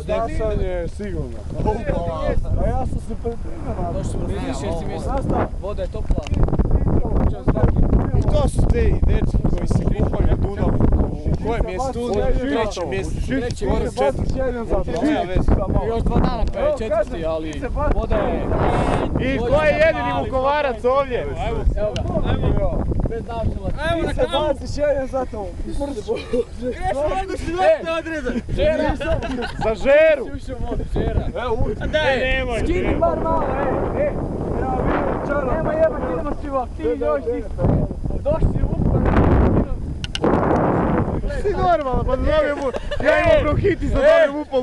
Stasanje sigurno. A ja sam se pripremio. Došli smo na 6. mjesto. Voda je topla. I to su te dečki koji se kupaju u Dunavu. U kojem mjestu? U trećem mjestu. Skoro četvrti. Još 2 dana pa je četvrti, ali voda je... I ko je jedini Vukovarac ovdje? Evo ga. Bez naočala. Ti se baciš jedan za to. Žera! Za žeru! Ušao u vodu, žera. Evo uđi. Daj, nemoj. Skini bar malo, Ja vidim čaro. Nema jebati, idemo svi ti još isto. Došli u Vukovar. Si normalno, pa dobijem mu, ja imam bronhitis da dobijem upal